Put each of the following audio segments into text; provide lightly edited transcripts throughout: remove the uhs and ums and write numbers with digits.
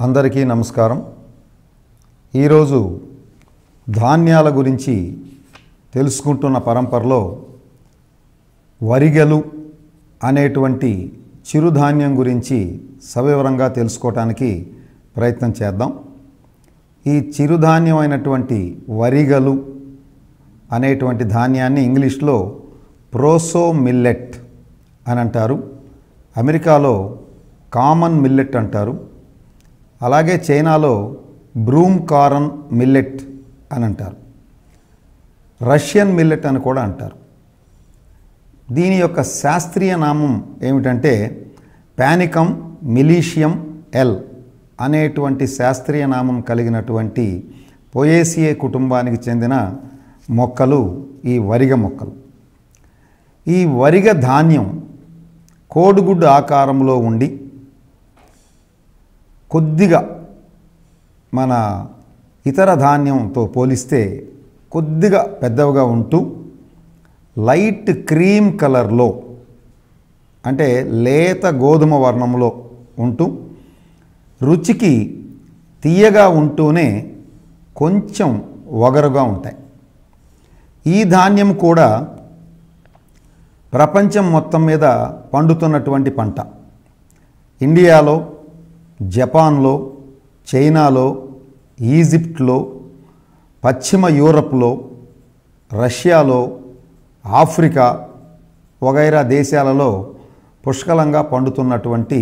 అందరికీ నమస్కారం. ఈరోజు ధాన్యాల గురించి తెలుసుకుంటున్న పరంపరలో వరిగలు అనేటువంటి చిరుధాన్యం గురించి సవివరంగా తెలుసుకోవడానికి ప్రయత్నం చేద్దాం. ఈ చిరుధాన్యం అయినటువంటి వరిగలు అనేటువంటి ధాన్యాన్ని ఇంగ్లీష్లో ప్రోసో మిల్లెట్ అని అంటారు. అమెరికాలో కామన్ మిల్లెట్ అంటారు. అలాగే చైనాలో బ్రూమ్ కార్న్ మిల్లెట్ అని అంటారు. రష్యన్ మిల్లెట్ అని కూడా అంటారు. దీని యొక్క శాస్త్రీయ నామం ఏమిటంటే పానికమ్ మిలీషియం ఎల్ అనేటువంటి శాస్త్రీయ నామం కలిగినటువంటి పొయేసియే కుటుంబానికి చెందిన మొక్కలు ఈ వరిగ మొక్కలు. ఈ వరిగ ధాన్యం కోడిగుడ్డు ఆకారంలో ఉండి కొద్దిగా మన ఇతర ధాన్యంతో పోలిస్తే కొద్దిగా పెద్దవిగా ఉంటూ లైట్ క్రీమ్ కలర్లో అంటే లేత గోధుమ వర్ణంలో ఉంటూ రుచికి తీయగా ఉంటూనే కొంచెం వగరుగా ఉంటాయి. ఈ ధాన్యం కూడా ప్రపంచం మొత్తం మీద పండుతున్నటువంటి పంట. ఇండియాలో, జపాన్లో, చైనాలో, ఈజిప్ట్లో, పశ్చిమ యూరప్లో, రష్యాలో, ఆఫ్రికా వగైరా దేశాలలో పుష్కలంగా పండుతున్నటువంటి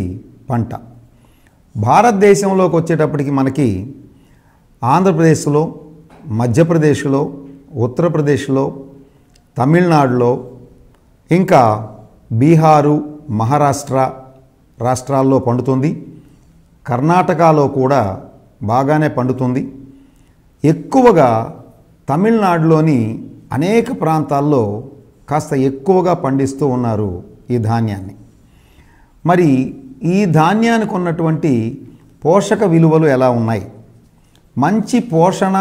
పంట. భారతదేశంలోకి వచ్చేటప్పటికి మనకి ఆంధ్రప్రదేశ్లో, మధ్యప్రదేశ్లో, ఉత్తరప్రదేశ్లో, తమిళనాడులో, ఇంకా బీహారు, మహారాష్ట్ర రాష్ట్రాల్లో పండుతుంది. కర్ణాటకలో కూడా బాగానే పండుతుంది. ఎక్కువగా తమిళనాడులోని అనేక ప్రాంతాల్లో కాస్త ఎక్కువగా పండిస్తూ ఉన్నారు ఈ ధాన్యాన్ని. మరి ఈ ధాన్యానికి ఉన్నటువంటి పోషక విలువలు ఎలా ఉన్నాయి? మంచి పోషణ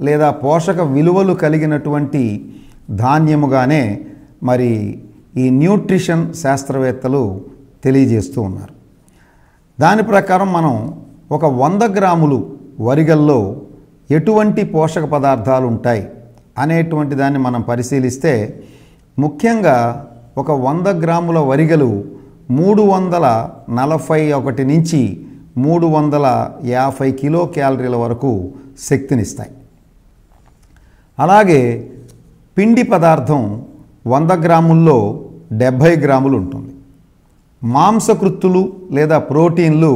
లేదా పోషక విలువలు కలిగినటువంటి ధాన్యముగానే మరి ఈ న్యూట్రిషన్ శాస్త్రవేత్తలు తెలియజేస్తూ ఉన్నారు. దాని ప్రకారం మనం ఒక 100 గ్రాములు వరిగల్లో ఎటువంటి పోషక పదార్థాలు ఉంటాయి అనేటువంటి దాన్ని మనం పరిశీలిస్తే ముఖ్యంగా ఒక 100 గ్రాముల వరిగలు 341 నుంచి 350 కిలో క్యాలరీల వరకు శక్తినిస్తాయి. అలాగే పిండి పదార్థం 100 గ్రాముల్లో 70 గ్రాములు ఉంటుంది. మాంసకృత్తులు లేదా ప్రోటీన్లు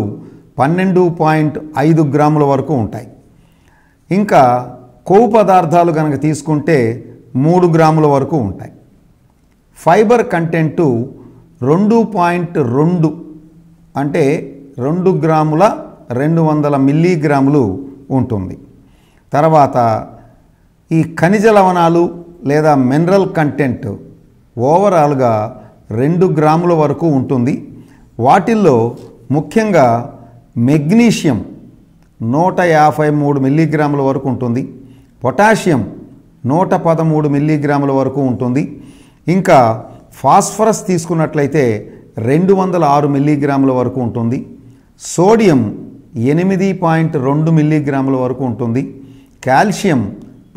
12.5 గ్రాముల వరకు ఉంటాయి. ఇంకా కొవ్వు పదార్థాలు కనుక తీసుకుంటే 3 గ్రాముల వరకు ఉంటాయి. ఫైబర్ కంటెంటు 2.2 అంటే 2 గ్రాముల 200 మిల్లీగ్రాములు ఉంటుంది. తర్వాత ఈ ఖనిజ లవణాలు లేదా మినరల్ కంటెంట్ ఓవరాల్గా 2 గ్రాముల వరకు ఉంటుంది. వాటిల్లో ముఖ్యంగా మెగ్నీషియం 153 మిల్లీగ్రాముల వరకు ఉంటుంది. పొటాషియం 113 మిల్లీగ్రాముల వరకు ఉంటుంది. ఇంకా ఫాస్ఫరస్ తీసుకున్నట్లయితే 206 మిల్లీగ్రాముల వరకు ఉంటుంది. సోడియం 8.2 మిల్లీగ్రాముల వరకు ఉంటుంది. కాల్షియం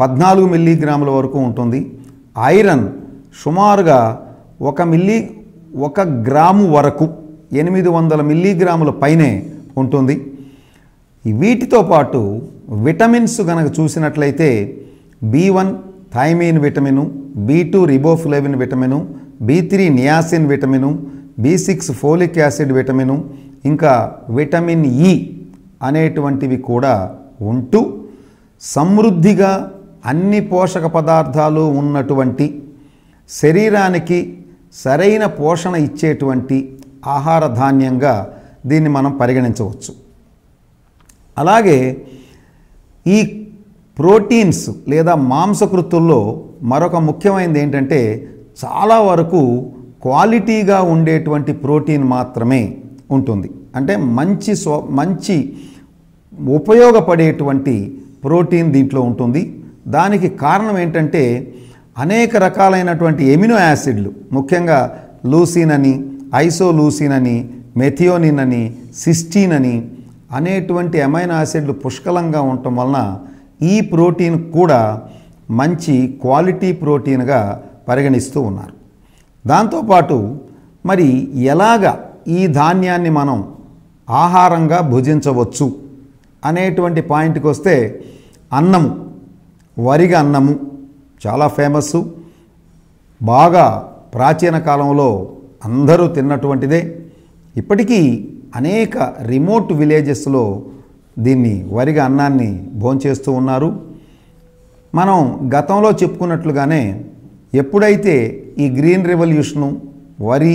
14 మిల్లీగ్రాముల వరకు ఉంటుంది. ఐరన్ సుమారుగా 1 గ్రాము వరకు 800 మిల్లీగ్రాముల పైనే ఉంటుంది. వీటితో పాటు విటమిన్స్ కనుక చూసినట్లయితే B1 thiamine vitamin, B2 riboflavin vitamin, B3 niacin vitamin, B6 folic acid vitamin, ఇంకా విటమిన్ E అనేటువంటివి కూడా ఉంటూ సమృద్ధిగా అన్ని పోషక పదార్థాలు ఉన్నటువంటి శరీరానికి సరైన పోషణ ఇచ్చేటువంటి ఆహార ధాన్యంగా దీన్ని మనం పరిగణించవచ్చు. అలాగే ఈ ప్రోటీన్స్ లేదా మాంసకృత్తుల్లో మరొక ముఖ్యమైనది ఏంటంటే చాలా వరకు క్వాలిటీగా ఉండేటువంటి ప్రోటీన్ మాత్రమే ఉంటుంది. అంటే మంచి ఉపయోగపడేటువంటి ప్రోటీన్ దీంట్లో ఉంటుంది. దానికి కారణం ఏంటంటే అనేక రకాలైనటువంటి ఎమినో యాసిడ్లు, ముఖ్యంగా లూసిన్ అని, ఐసోలూసిన్ అని, మెథియోనిన్ అని, సిస్టీన్ అని, అనేటువంటి అమైనో యాసిడ్లు పుష్కలంగా ఉండటం వలన ఈ ప్రోటీన్ కూడా మంచి క్వాలిటీ ప్రోటీన్గా పరిగణిస్తూ ఉన్నారు. దాంతోపాటు మరి ఎలాగ ఈ ధాన్యాన్ని మనం ఆహారంగా భుజించవచ్చు అనేటువంటి పాయింట్కి వస్తే అన్నము, వరిగ అన్నము చాలా ఫేమస్సు, బాగా ప్రాచీన కాలంలో అందరూ తిన్నటువంటిదే. ఇప్పటికీ అనేక రిమోట్ విలేజెస్లో దీన్ని వరిగ అన్నాన్ని భోంచేస్తూ ఉన్నారు. మనం గతంలో చెప్పుకున్నట్లుగానే ఎప్పుడైతే ఈ గ్రీన్ రెవల్యూషను, వరి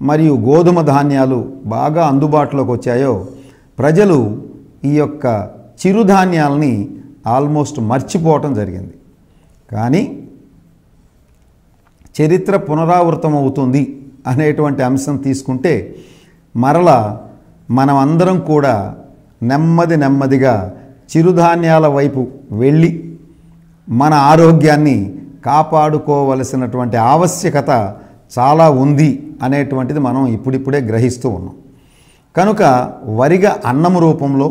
మరియు గోధుమ ధాన్యాలు బాగా అందుబాటులోకి వచ్చాయో ప్రజలు ఈ యొక్క చిరుధాన్యాలని ఆల్మోస్ట్ మర్చిపోవటం జరిగింది. కానీ చరిత్ర పునరావృతం అవుతుంది అనేటువంటి అంశం తీసుకుంటే మరలా మనమందరం కూడా నెమ్మదిగా చిరుధాన్యాల వైపు వెళ్ళి మన ఆరోగ్యాన్ని కాపాడుకోవలసినటువంటి ఆవశ్యకత చాలా ఉంది అనేటువంటిది మనం ఇప్పుడిప్పుడే గ్రహిస్తూ ఉన్నాం. కనుక వరిగ అన్నం రూపంలో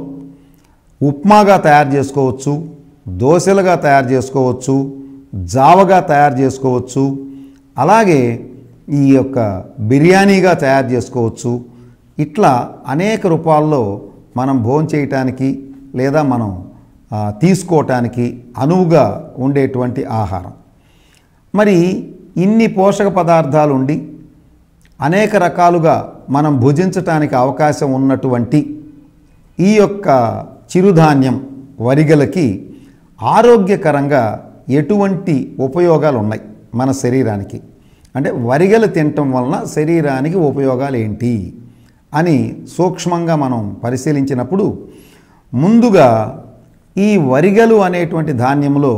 ఉప్మాగా తయారు చేసుకోవచ్చు, దోశలుగా తయారు చేసుకోవచ్చు, జావగా తయారు చేసుకోవచ్చు, అలాగే ఈ యొక్క బిర్యానీగా తయారు చేసుకోవచ్చు. ఇట్లా అనేక రూపాల్లో మనం భోంచేయటానికి లేదా మనం తీసుకోవటానికి అనువుగా ఉండేటువంటి ఆహారం. మరి ఇన్ని పోషక పదార్థాలు ఉండి అనేక రకాలుగా మనం భుజించటానికి అవకాశం ఉన్నటువంటి ఈ యొక్క చిరుధాన్యం వరిగలకి ఆరోగ్యకరంగా ఎటువంటి ఉపయోగాలు ఉన్నాయి మన శరీరానికి, అంటే వరిగలు తినటం వలన శరీరానికి ఉపయోగాలు ఏంటి అని సూక్ష్మంగా మనం పరిశీలించినప్పుడు ముందుగా ఈ వరిగలు అనేటువంటి ధాన్యంలో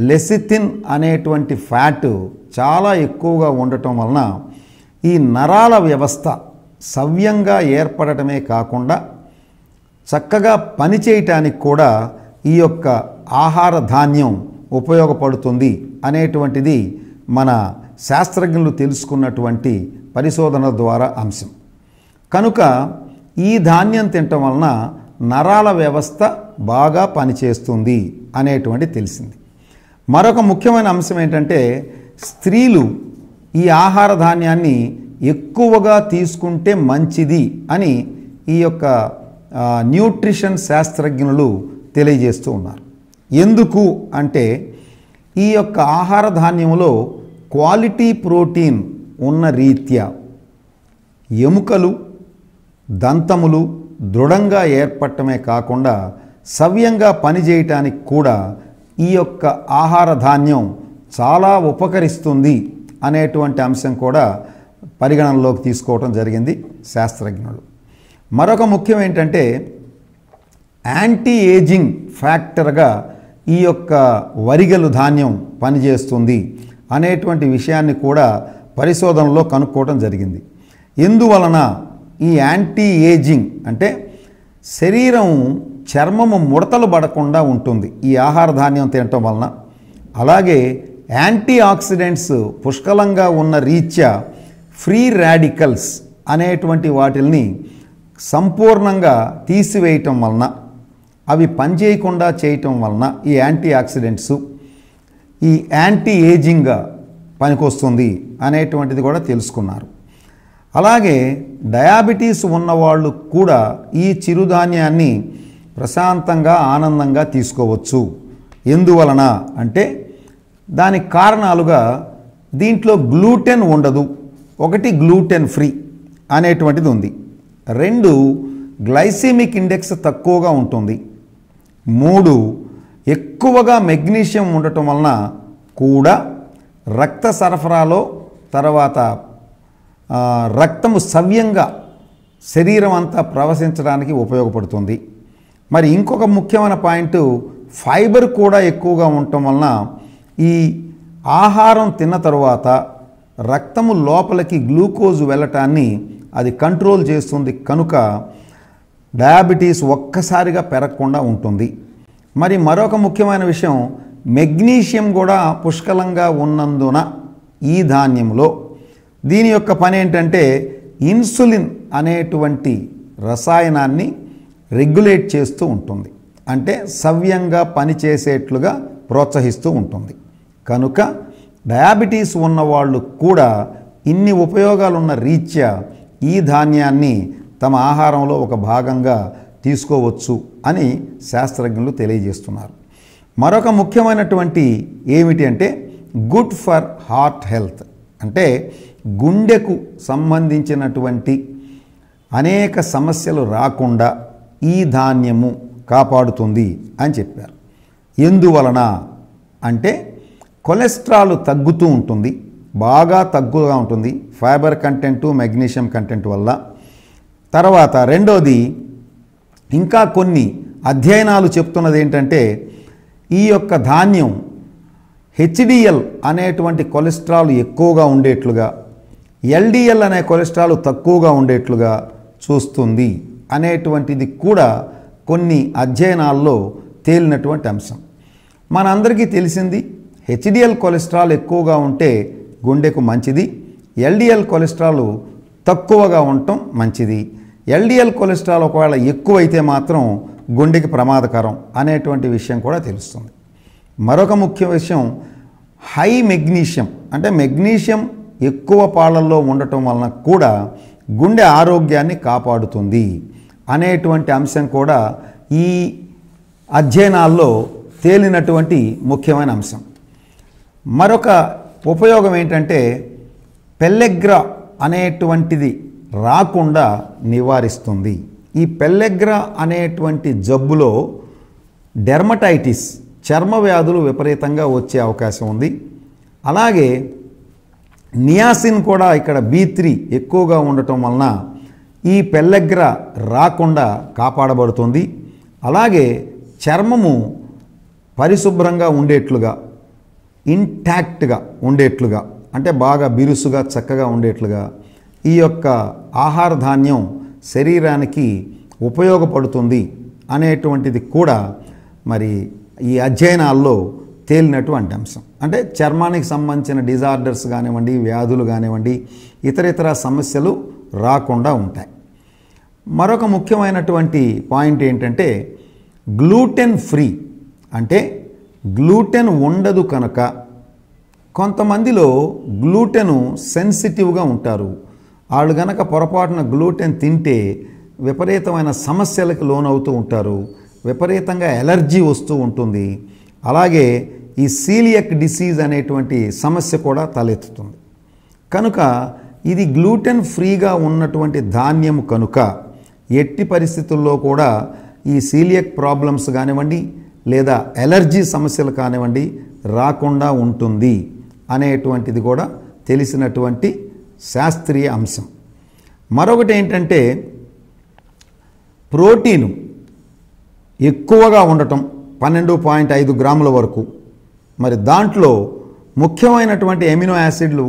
లెసిథిన్ అనేటువంటి ఫ్యాట్ చాలా ఎక్కువగా ఉండటం వలన ఈ నరాల వ్యవస్థ సవ్యంగా ఏర్పడటమే కాకుండా చక్కగా పనిచేయటానికి కూడా ఈ యొక్క ఆహార ధాన్యం ఉపయోగపడుతుంది అనేటువంటిది మన శాస్త్రజ్ఞులు తెలుసుకున్నటువంటి పరిశోధనల ద్వారా అంశం. కనుక ఈ ధాన్యం తినటం వలన నరాల వ్యవస్థ బాగా పనిచేస్తుంది అనేటువంటి తెలిసింది. మరొక ముఖ్యమైన అంశం ఏంటంటే స్త్రీలు ఈ ఆహార ధాన్యాన్ని ఎక్కువగా తీసుకుంటే మంచిది అని ఈ యొక్క న్యూట్రిషన్ శాస్త్రజ్ఞులు తెలియజేస్తూ ఉన్నారు. ఎందుకు అంటే ఈ యొక్క ఆహార ధాన్యంలో క్వాలిటీ ప్రోటీన్ ఉన్న రీత్యా ఎముకలు, దంతములు దృఢంగా ఏర్పడటమే కాకుండా సవ్యంగా పనిచేయటానికి కూడా ఈ యొక్క ఆహార ధాన్యం చాలా ఉపకరిస్తుంది అనేటువంటి అంశం కూడా పరిగణనలోకి తీసుకోవటం జరిగింది శాస్త్రజ్ఞులు. మరొక ముఖ్యం ఏంటంటే యాంటీ ఏజింగ్ ఫ్యాక్టర్గా ఈ యొక్క వరిగలు ధాన్యం పనిచేస్తుంది అనేటువంటి విషయాన్ని కూడా పరిశోధనలో కనుక్కోవడం జరిగింది. ఎందువలన ఈ యాంటీ ఏజింగ్ అంటే శరీరం చర్మము ముడతలు పడకుండా ఉంటుంది ఈ ఆహార ధాన్యం తినటం వలన. అలాగే యాంటీ ఆక్సిడెంట్స్ పుష్కలంగా ఉన్న రీత్యా ఫ్రీ రాడికల్స్ అనేటువంటి వాటిల్ని సంపూర్ణంగా తీసివేయటం వలన, అవి పనిచేయకుండా చేయటం వలన ఈ యాంటీ ఆక్సిడెంట్స్ ఈ యాంటీ ఏజింగ్గా పనికొస్తుంది అనేటువంటిది కూడా తెలుసుకున్నారు. అలాగే డయాబెటీస్ ఉన్నవాళ్ళు కూడా ఈ చిరుధాన్యాన్ని ప్రశాంతంగా ఆనందంగా తీసుకోవచ్చు. ఎందువలన అంటే దానికి కారణాలుగా దీంట్లో గ్లూటెన్ ఉండదు. ఒకటి గ్లూటెన్ ఫ్రీ అనేటువంటిది ఉంది. 2 గ్లైసెమిక్ ఇండెక్స్ తక్కువగా ఉంటుంది. 3 ఎక్కువగా మెగ్నీషియం ఉండటం వలన కూడా రక్త సరఫరాలో తర్వాత రక్తము సవ్యంగా శరీరం అంతా ప్రవహించడానికి ఉపయోగపడుతుంది. మరి ఇంకొక ముఖ్యమైన పాయింట్ ఫైబర్ కూడా ఎక్కువగా ఉండటం వలన ఈ ఆహారం తిన్న తరువాత రక్తము లోపలికి గ్లూకోజ్ వెళ్ళటాన్ని అది కంట్రోల్ చేస్తుంది. కనుక డయాబెటీస్ ఒక్కసారిగా పెరగకుండా ఉంటుంది. మరి మరొక ముఖ్యమైన విషయం మెగ్నీషియం కూడా పుష్కలంగా ఉన్నందున ఈ ధాన్యంలో దీని యొక్క పని ఏంటంటే ఇన్సులిన్ అనేటువంటి రసాయనాన్ని రెగ్యులేట్ చేస్తూ ఉంటుంది, అంటే సవ్యంగా పనిచేసేట్లుగా ప్రోత్సహిస్తూ ఉంటుంది. కనుక డయాబెటీస్ ఉన్నవాళ్ళు కూడా ఇన్ని ఉపయోగాలున్న రీత్యా ఈ ధాన్యాన్ని తమ ఆహారంలో ఒక భాగంగా తీసుకోవచ్చు అని శాస్త్రజ్ఞులు తెలియజేస్తున్నారు. మరొక ముఖ్యమైనటువంటి ఏమిటి అంటే గుడ్ ఫర్ హార్ట్ హెల్త్, అంటే గుండెకు సంబంధించినటువంటి అనేక సమస్యలు రాకుండా ఈ ధాన్యము కాపాడుతుంది అని చెప్పారు. ఎందువలన అంటే కొలెస్ట్రాల్ తగ్గుతూ ఉంటుంది, బాగా తగ్గుగా ఉంటుంది ఫైబర్ కంటెంటు మెగ్నీషియం కంటెంట్ వల్ల. తర్వాత రెండోది, ఇంకా కొన్ని అధ్యయనాలు చెప్తున్నది ఏంటంటే ఈ యొక్క ధాన్యం హెచ్డిఎల్ అనేటువంటి కొలెస్ట్రాల్ ఎక్కువగా ఉండేట్లుగా, ఎల్డిఎల్ అనే కొలెస్ట్రాల్ తక్కువగా ఉండేట్లుగా చూస్తుంది అనేటువంటిది కూడా కొన్ని అధ్యయనాల్లో తేలినటువంటి అంశం. మనందరికీ తెలిసింది హెచ్డిఎల్ కొలెస్ట్రాల్ ఎక్కువగా ఉంటే గుండెకు మంచిది, ఎల్డిఎల్ కొలెస్ట్రాల్ తక్కువగా ఉండటం మంచిది. ఎల్డిఎల్ కొలెస్ట్రాల్ ఒకవేళ ఎక్కువైతే మాత్రం గుండెకి ప్రమాదకరం అనేటువంటి విషయం కూడా తెలుస్తుంది. మరొక ముఖ్య విషయం హై మెగ్నీషియం, అంటే మెగ్నీషియం ఎక్కువ పాలల్లో ఉండటం వలన కూడా గుండె ఆరోగ్యాన్ని కాపాడుతుంది అనేటువంటి అంశం కూడా ఈ అధ్యయనాల్లో తేలినటువంటి ముఖ్యమైన అంశం. మరొక ఉపయోగం ఏంటంటే పెల్లెగ్రా అనేటువంటిది రాకుండా నివారిస్తుంది. ఈ పెల్లెగ్రా అనేటువంటి జబ్బులో డెర్మటైటిస్, చర్మ వ్యాధులు విపరీతంగా వచ్చే అవకాశం ఉంది. అలాగే నియాసిన్ కూడా ఇక్కడ B3 ఎక్కువగా ఉండటం వలన ఈ పెల్లెగ్రా రాకుండా కాపాడబడుతుంది. అలాగే చర్మము పరిశుభ్రంగా ఉండేట్లుగా, ఇంటాక్ట్గా ఉండేట్లుగా, అంటే బాగా బిరుసుగా చక్కగా ఉండేట్లుగా ఈ యొక్క ఆహార ధాన్యం శరీరానికి ఉపయోగపడుతుంది అనేటువంటిది కూడా మరి ఈ అధ్యయనాల్లో తేలినటువంటి అంశం. అంటే చర్మానికి సంబంధించిన డిజార్డర్స్ కానివ్వండి, వ్యాధులు కానివ్వండి, ఇతర సమస్యలు రాకుండా ఉంటాయి. మరొక ముఖ్యమైనటువంటి పాయింట్ ఏంటంటే గ్లూటెన్ ఫ్రీ, అంటే గ్లూటెన్ ఉండదు కనుక కొంతమందిలో గ్లూటెను సెన్సిటివ్గా ఉంటారు. వాళ్ళు కనుక పొరపాటున గ్లూటెన్ తింటే విపరీతమైన సమస్యలకు లోనవుతూ ఉంటారు, విపరీతంగా ఎలర్జీ వస్తూ ఉంటుంది. అలాగే ఈ సీలియక్ డిసీజ్ అనేటువంటి సమస్య కూడా తలెత్తుతుంది. కనుక ఇది గ్లూటెన్ ఫ్రీగా ఉన్నటువంటి ధాన్యము కనుక ఎట్టి పరిస్థితుల్లో కూడా ఈ సీలియక్ ప్రాబ్లమ్స్ కానివ్వండి లేదా ఎలర్జీ సమస్యలు కానివ్వండి రాకుండా ఉంటుంది అనేటువంటిది కూడా తెలిసినటువంటి శాస్త్రీయ అంశం. మరొకటి ఏంటంటే ప్రోటీను ఎక్కువగా ఉండటం, 12.5 గ్రాముల వరకు. మరి దాంట్లో ముఖ్యమైనటువంటి ఎమినో యాసిడ్లు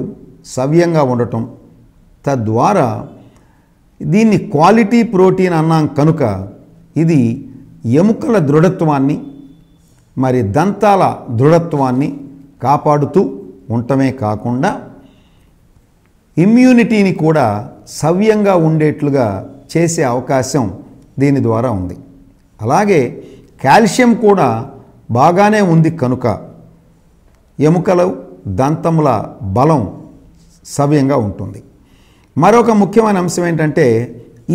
సవ్యంగా ఉండటం, తద్వారా దీన్ని క్వాలిటీ ప్రోటీన్ అన్నాం కనుక ఇది ఎముకల దృఢత్వాన్ని మరి దంతాల దృఢత్వాన్ని కాపాడుతూ ఉండటమే కాకుండా ఇమ్యూనిటీని కూడా సవ్యంగా ఉండేట్లుగా చేసే అవకాశం దీని ద్వారా ఉంది. అలాగే కాల్షియం కూడా బాగానే ఉంది కనుక ఎముకలు దంతముల బలం సవ్యంగా ఉంటుంది. మరొక ముఖ్యమైన అంశం ఏంటంటే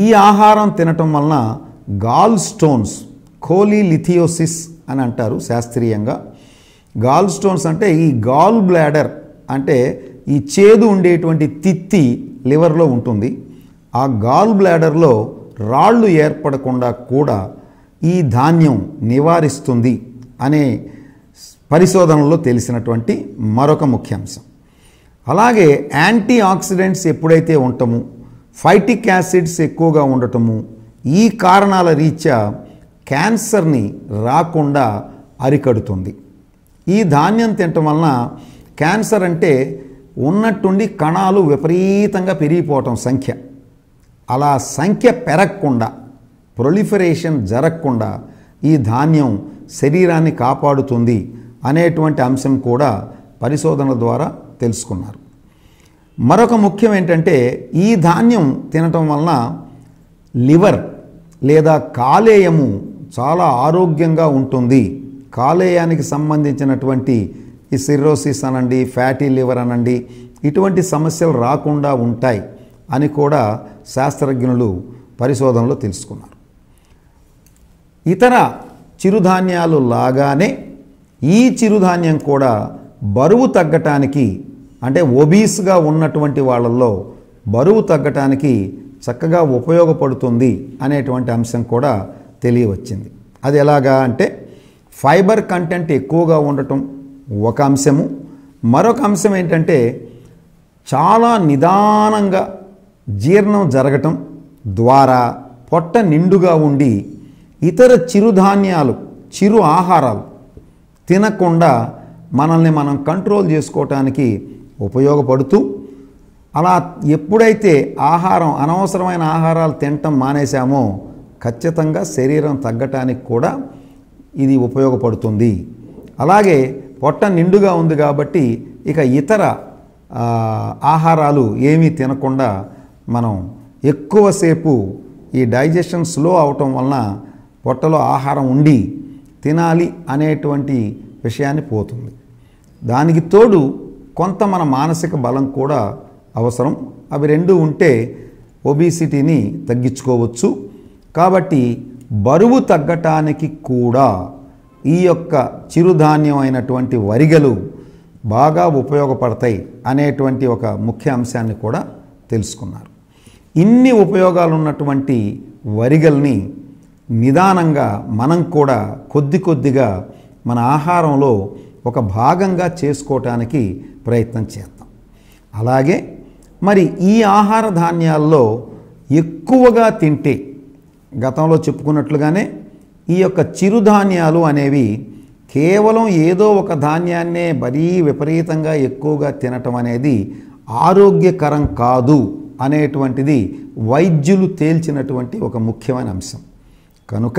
ఈ ఆహారం తినటం వలన గాల్ స్టోన్స్, కోలీలిథియోసిస్ అని అంటారు శాస్త్రీయంగా. గాల్ స్టోన్స్ అంటే ఈ గాల్ బ్లాడర్, అంటే ఈ చేదు ఉండేటువంటి తిత్తి లివర్లో ఉంటుంది. ఆ గాల్ బ్లాడర్లో రాళ్ళు ఏర్పడకుండా కూడా ఈ ధాన్యం నివారిస్తుంది అనే పరిశోధనలో తెలిసినటువంటి మరొక ముఖ్యాంశం. అలాగే యాంటీ ఆక్సిడెంట్స్ ఎప్పుడైతే ఉండటము, ఫైటిక్ యాసిడ్స్ ఎక్కువగా ఉండటము, ఈ కారణాల రీత్యా క్యాన్సర్ని రాకుండా అరికడుతుంది. ఈ ధాన్యం తినటం వలన క్యాన్సర్ అంటే ఉన్నట్టుండి కణాలు విపరీతంగా పెరిగిపోవటం సంఖ్య, అలా సంఖ్య పెరగకుండా, ప్రొలిఫరేషన్ జరగకుండా ఈ ధాన్యం శరీరాన్ని కాపాడుతుంది అనేటువంటి అంశం కూడా పరిశోధనల ద్వారా తెలుసుకున్నారు. మరొక ముఖ్యం ఏంటంటే ఈ ధాన్యం తినటం వలన లేదా కాలేయము చాలా ఆరోగ్యంగా ఉంటుంది, కాలేయానికి సంబంధించినటువంటి ఈ సిర్రోసిస్ అనండి, ఫ్యాటీ లివర్ అనండి, ఇటువంటి సమస్యలు రాకుండా ఉంటాయి అని కూడా శాస్త్రజ్ఞులు పరిశోధనలో తెలుసుకున్నారు. ఇతర చిరుధాన్యాలు లాగానే ఈ చిరుధాన్యం కూడా బరువు తగ్గటానికి, అంటే ఒబీస్గా ఉన్నటువంటి వాళ్ళల్లో బరువు తగ్గటానికి చక్కగా ఉపయోగపడుతుంది అనేటువంటి అంశం కూడా తెలియవచ్చింది. అది ఎలాగా అంటే ఫైబర్ కంటెంట్ ఎక్కువగా ఉండటం ఒక అంశము, మరొక అంశం ఏంటంటే చాలా నిదానంగా జీర్ణం జరగటం ద్వారా పొట్ట నిండుగా ఉండి ఇతర చిరుధాన్యాలు, చిరు ఆహారాలు తినకుండా మనల్ని మనం కంట్రోల్ చేసుకోవటానికి ఉపయోగపడుతూ, అలా ఎప్పుడైతే అనవసరమైన ఆహారాలు తినటం మానేశామో ఖచ్చితంగా శరీరం తగ్గటానికి కూడా ఇది ఉపయోగపడుతుంది. అలాగే పొట్ట నిండుగా ఉంది కాబట్టి ఇక ఇతర ఆహారాలు ఏమీ తినకుండా మనం ఎక్కువసేపు ఈ డైజెషన్ స్లో అవటం వలన పొట్టలో ఆహారం ఉండి తినాలి అనేటువంటి విషయాన్ని పోతుంది. దానికి తోడు కొంత మన మానసిక బలం కూడా అవసరం. అవి రెండు ఉంటే ఒబిసిటీని తగ్గించుకోవచ్చు. కాబట్టి బరువు తగ్గటానికి కూడా ఈ యొక్క చిరుధాన్యం అయినటువంటి వరిగలు బాగా ఉపయోగపడతాయి అనేటువంటి ఒక ముఖ్య అంశాన్ని కూడా తెలుసుకున్నారు. ఇన్ని ఉపయోగాలు ఉన్నటువంటి వరిగల్ని నిదానంగా మనం కూడా కొద్దిగా మన ఆహారంలో ఒక భాగంగా చేసుకోవటానికి ప్రయత్నం చేద్దాం. అలాగే మరి ఈ ఆహార ధాన్యాల్లో ఎక్కువగా తింటే, గతంలో చెప్పుకున్నట్లుగానే ఈ యొక్క చిరుధాన్యాలు అనేవి కేవలం ఏదో ఒక ధాన్యాన్నే మరీ విపరీతంగా ఎక్కువగా తినటం అనేది ఆరోగ్యకరం కాదు అనేటువంటిది వైద్యులు తేల్చినటువంటి ఒక ముఖ్యమైన అంశం. కనుక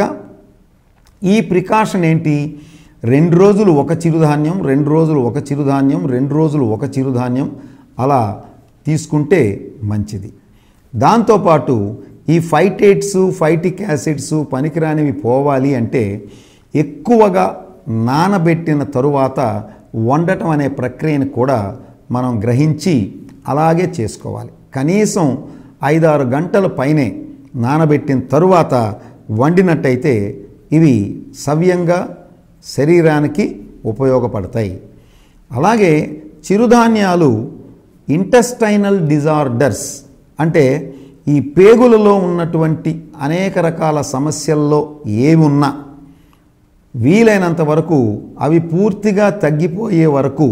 ఈ ప్రికాషన్ ఏంటి? 2 రోజులు ఒక చిరుధాన్యం, 2 రోజులు ఒక చిరుధాన్యం, 2 రోజులు ఒక చిరుధాన్యం అలా తీసుకుంటే మంచిది. దాంతోపాటు ఈ ఫైటేట్స్, ఫైటిక్ యాసిడ్స్ పనికిరానివి పోవాలి అంటే ఎక్కువగా నానబెట్టిన తరువాత వండటం అనే ప్రక్రియను కూడా మనం గ్రహించి అలాగే చేసుకోవాలి. కనీసం 5-6 గంటల పైనే నానబెట్టిన తరువాత వండినట్టయితే ఇవి సవ్యంగా శరీరానికి ఉపయోగపడతాయి. అలాగే చిరుధాన్యాలు ఇంటెస్టైనల్ డిజార్డర్స్, అంటే ఈ పేగులలో ఉన్నటువంటి అనేక రకాల సమస్యల్లో ఏమున్నా వీలైనంత వరకు అవి పూర్తిగా తగ్గిపోయే వరకు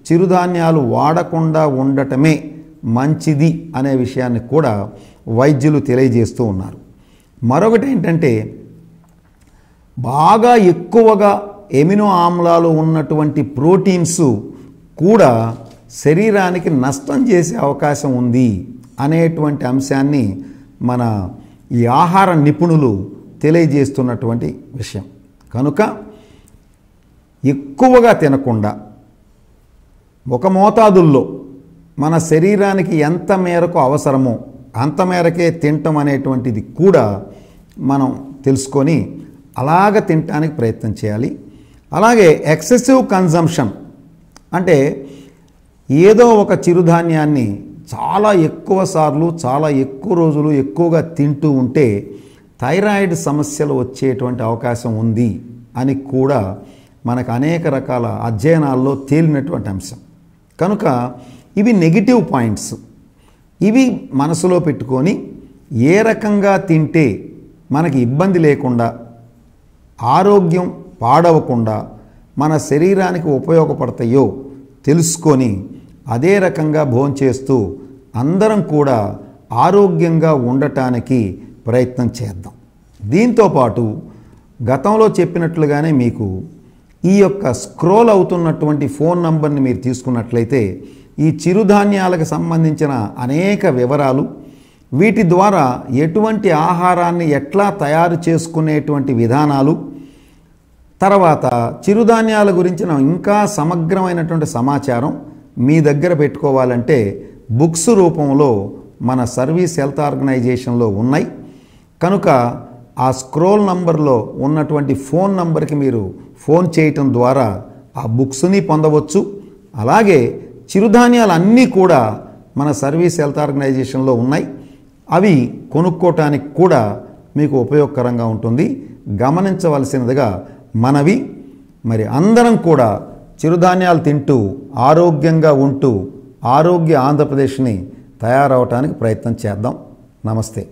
చిరుధాన్యాలు వాడకుండా ఉండటమే మంచిది అనే విషయాన్ని కూడా వైద్యులు తెలియజేస్తూ ఉన్నారు. మరొకటి ఏంటంటే బాగా ఎక్కువగా ఎమినో ఆమ్లాలు ఉన్నటువంటి ప్రోటీన్స్ కూడా శరీరానికి నష్టం చేసే అవకాశం ఉంది అనేటువంటి అంశాన్ని మన ఈ ఆహార నిపుణులు తెలియజేస్తున్నటువంటి విషయం. కనుక ఎక్కువగా తినకుండా ఒక మోతాదుల్లో మన శరీరానికి ఎంత మేరకు అవసరమో అంత మేరకే తినటం అనేటువంటిది కూడా మనం తెలుసుకొని అలాగ తినటానికి ప్రయత్నం చేయాలి. అలాగే ఎక్సెసివ్ కన్జంప్షన్, అంటే ఏదో ఒక చిరుధాన్యాన్ని చాలా ఎక్కువ సార్లు, చాలా ఎక్కువ రోజులు ఎక్కువగా తింటూ ఉంటే థైరాయిడ్ సమస్యలు వచ్చేటువంటి అవకాశం ఉంది అని కూడా మనకు అనేక రకాల అధ్యయనాల్లో తేలినటువంటి అంశం. కనుక ఇవి నెగిటివ్ పాయింట్స్. ఇవి మనసులో పెట్టుకొని ఏ రకంగా తింటే మనకి ఇబ్బంది లేకుండా, ఆరోగ్యం పాడవకుండా మన శరీరానికి ఉపయోగపడతాయో తెలుసుకొని అదే రకంగా భోంచేస్తూ అందరం కూడా ఆరోగ్యంగా ఉండటానికి ప్రయత్నం చేద్దాం. దీంతోపాటు గతంలో చెప్పినట్లుగానే మీకు ఈ యొక్క స్క్రోల్ అవుతున్నటువంటి ఫోన్ నంబర్ని మీరు తీసుకున్నట్లయితే ఈ చిరుధాన్యాలకు సంబంధించిన అనేక వివరాలు, వీటి ద్వారా ఎటువంటి ఆహారాన్ని ఎట్లా తయారు చేసుకునేటువంటి విధానాలు, తర్వాత చిరుధాన్యాల గురించిన ఇంకా సమగ్రమైనటువంటి సమాచారం మీ దగ్గర పెట్టుకోవాలంటే బుక్స్ రూపంలో మన సర్వీస్ హెల్త్ ఆర్గనైజేషన్లో ఉన్నాయి. కనుక ఆ స్క్రోల్ నంబర్లో ఉన్నటువంటి ఫోన్ నంబర్కి మీరు ఫోన్ చేయటం ద్వారా ఆ బుక్స్ని పొందవచ్చు. అలాగే చిరుధాన్యాలు అన్నీ కూడా మన సర్వీస్ హెల్త్ ఆర్గనైజేషన్లో ఉన్నాయి. అవి కొనుక్కోవటానికి కూడా మీకు ఉపయోగకరంగా ఉంటుంది. గమనించవలసినదిగా మనవి. మరి అందరం కూడా చిరుధాన్యాలు తింటూ ఆరోగ్యంగా ఉంటూ ఆరోగ్య ఆంధ్రప్రదేశ్ని తయారవటానికి ప్రయత్నం చేద్దాం. నమస్తే.